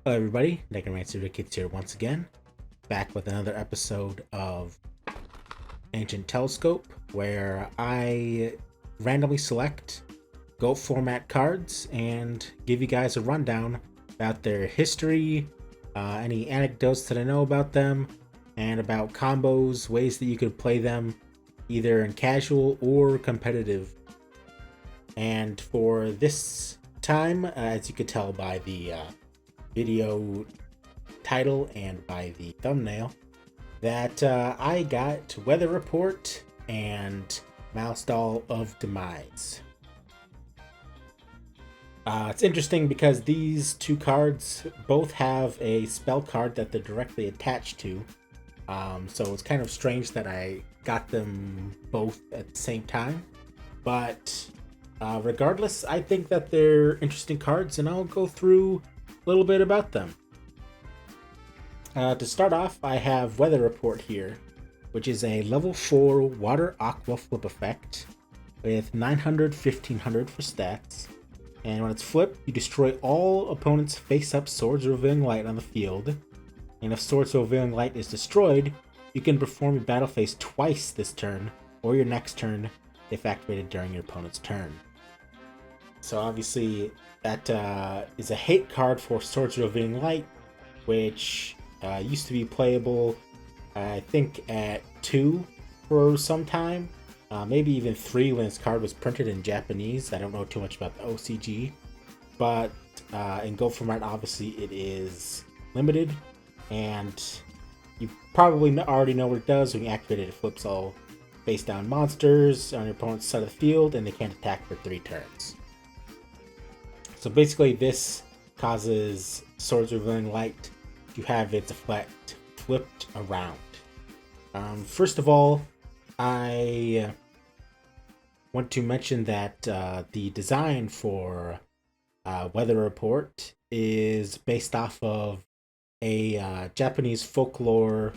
Hello everybody, Necromancer Kids here once again, back with another episode of Ancient Telescope, where I randomly select Go format cards and give you guys a rundown about their history, any anecdotes that I know about them, and about combos, ways that you could play them either in casual or competitive. And for this time, as you could tell by the video title and by the thumbnail, that I got Weather Report and Mouse Doll of Demise. It's interesting because these two cards both have a spell card that they're directly attached to. So it's kind of strange that I got them both at the same time. But regardless, I think that they're interesting cards, and I'll go through a little bit about them. To start off, I have Weather Report here, which is a level 4 Water Aqua flip effect with 900, 1500 for stats. And when it's flipped, you destroy all opponents' face-up Swords Revealing Light on the field. And if Swords Revealing Light is destroyed, you can perform your battle phase twice this turn, or your next turn, if activated during your opponent's turn. So obviously, that is a hate card for Swords Revealing Light, which used to be playable, I think, at 2 for some time. Maybe even 3 when this card was printed in Japanese. I don't know too much about the OCG. But in Go format, obviously, it is limited. And you probably already know what it does. When you activate it, it flips all face down monsters on your opponent's side of the field, and they can't attack for 3 turns. So basically, this causes Swords Revealing Light to have its effect flipped around. First of all, I want to mention that the design for Weather Report is based off of a Japanese folklore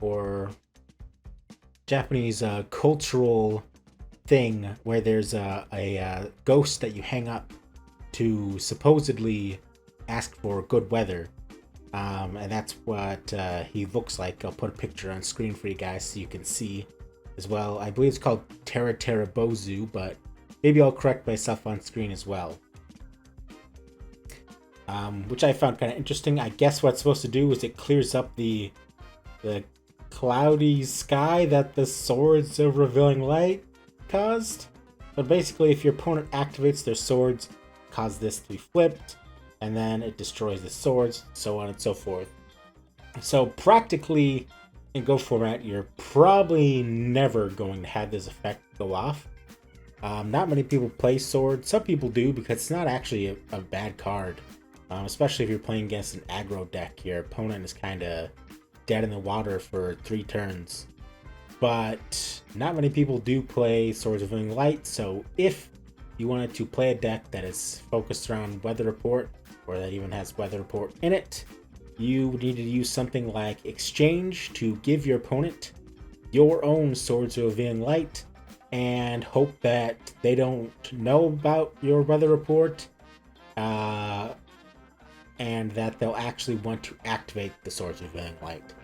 or Japanese cultural thing where there's a ghost that you hang up to supposedly ask for good weather. And that's what he looks like. I'll put a picture on screen for you guys so you can see as well. I believe it's called Tera Bozu, but maybe I'll correct myself on screen as well. Which I found kind of interesting. I guess what it's supposed to do is it clears up the cloudy sky that the Swords of Revealing Light caused. But basically, if your opponent activates their swords, cause this to be flipped, and then it destroys the swords, so on and so forth. So practically, in Go format, you're probably never going to have this effect go off. Not many people play swords. Some people do because it's not actually a bad card. Especially if you're playing against an aggro deck. Your opponent is kind of dead in the water for 3 turns. But not many people do play Swords of Revealing Light, so if you wanted to play a deck that is focused around Weather Report, or that even has Weather Report in it, you need to use something like Exchange to give your opponent your own Swords of Revealing Light and hope that they don't know about your Weather Report and that they'll actually want to activate the Swords of Revealing Light.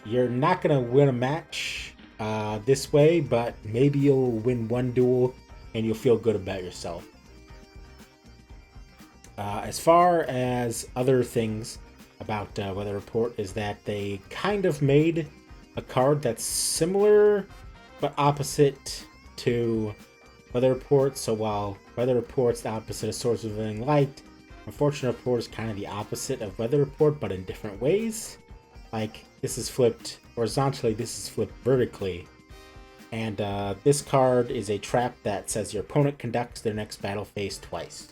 You're not going to win a match this way, but maybe you'll win one duel and you'll feel good about yourself. As far as other things about Weather Report is that they kind of made a card that's similar but opposite to Weather Report. So while Weather Report's the opposite of Swords of Revealing Light, Unfortunate Report is kind of the opposite of Weather Report, but in different ways. Like, this is flipped horizontally, this is flipped vertically. And this card is a trap that says your opponent conducts their next battle phase twice.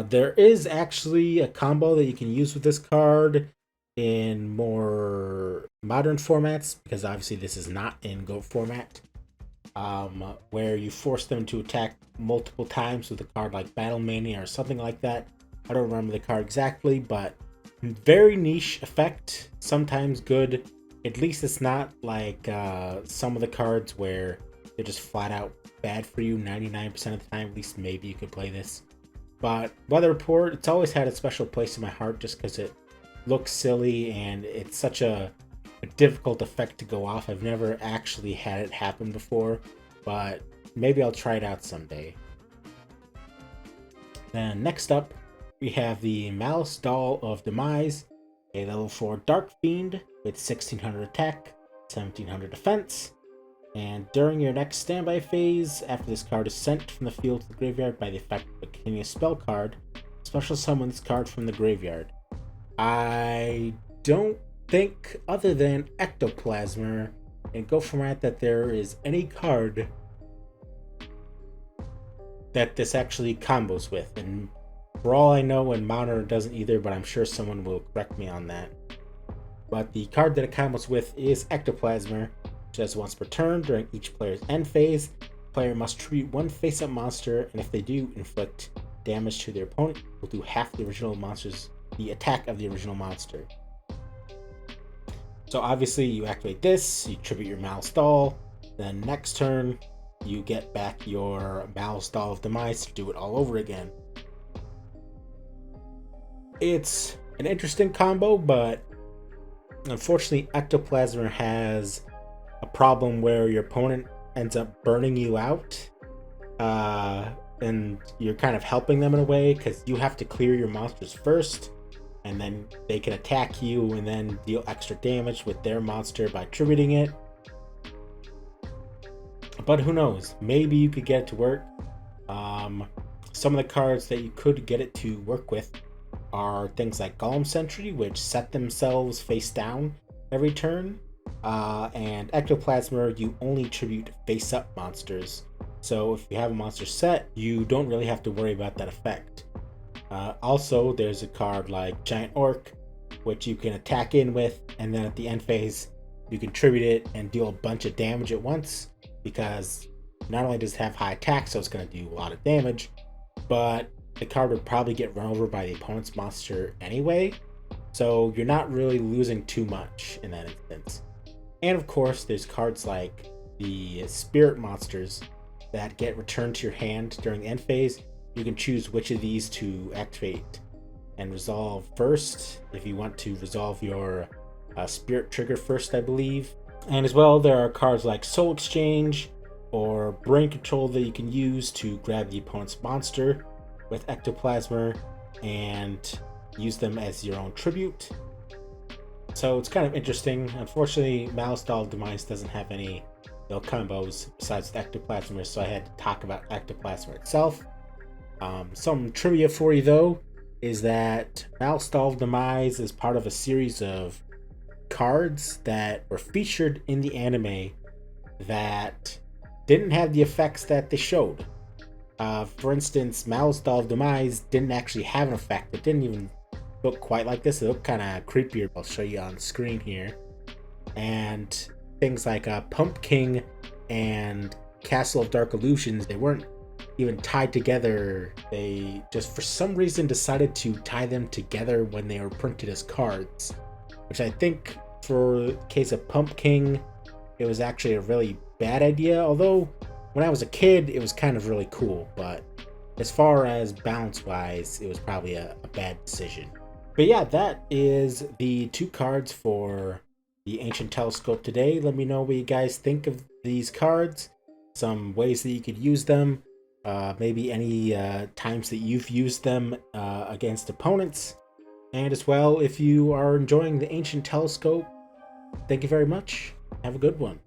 There is actually a combo that you can use with this card in more modern formats, because obviously this is not in Go format, where you force them to attack multiple times with a card like Battle Mania or something like that. I don't remember the card exactly, but very niche effect, sometimes good. At least it's not like some of the cards where they're just flat out bad for you 99% of the time. At least maybe you could play this. But Weather Report, it's always had a special place in my heart just because it looks silly and it's such a difficult effect to go off. I've never actually had it happen before, but maybe I'll try it out someday. Then next up, we have the Malice Doll of Demise, a level 4 Dark Fiend with 1600 attack, 1700 defense. And during your next standby phase, after this card is sent from the field to the graveyard by the effect of a continuous spell card, special summon this card from the graveyard. I don't think, other than Ectoplasmer and Gophermat, that there is any card that this actually combos with. And for all I know, and Monitor doesn't either, but I'm sure someone will correct me on that. But the card that it combos with is Ectoplasmer, which does once per turn during each player's end phase. The player must tribute one face-up monster, and if they do, inflict damage to their opponent, will do half the attack of the original monster. So obviously you activate this, you tribute your Malice Doll, then next turn you get back your Malice Doll of Demise to do it all over again. It's an interesting combo, but unfortunately Ectoplasmer has a problem where your opponent ends up burning you out, and you're kind of helping them in a way because you have to clear your monsters first, and then they can attack you and then deal extra damage with their monster by tributing it. But who knows, maybe you could get it to work. Some of the cards that you could get it to work with are things like Golem Sentry, which set themselves face down every turn, and Ectoplasmer, you only tribute face up monsters, so if you have a monster set, you don't really have to worry about that effect. Also, there's a card like Giant Orc, which you can attack in with, and then at the end phase you can tribute it and deal a bunch of damage at once, because not only does it have high attack, so it's going to do a lot of damage, but the card would probably get run over by the opponent's monster anyway, so you're not really losing too much in that instance. And of course, there's cards like the Spirit Monsters that get returned to your hand during the end phase. You can choose which of these to activate and resolve first, if you want to resolve your Spirit trigger first, I believe. And as well, there are cards like Soul Exchange or Brain Control that you can use to grab the opponent's monster with Ectoplasmer and use them as your own tribute. So it's kind of interesting. Unfortunately, Malice Doll Demise doesn't have any combos besides the Ectoplasmer, so I had to talk about Ectoplasmer itself. Some trivia for you though is that Malice Doll Demise is part of a series of cards that were featured in the anime that didn't have the effects that they showed. For instance, Malice Doll Demise didn't actually have an effect. It didn't even look quite like this. It looked kind of creepier. I'll show you on screen here. And things like Pump King and Castle of Dark Illusions, they weren't even tied together. They just for some reason decided to tie them together when they were printed as cards, which I think for the case of Pump King, it was actually a really bad idea, although when I was a kid it was kind of really cool, but as far as balance wise, it was probably a bad decision. But yeah, that is the 2 cards for the Ancient Telescope today. Let me know what you guys think of these cards, some ways that you could use them, maybe any times that you've used them against opponents. And as well, if you are enjoying the Ancient Telescope, thank you very much. Have a good one.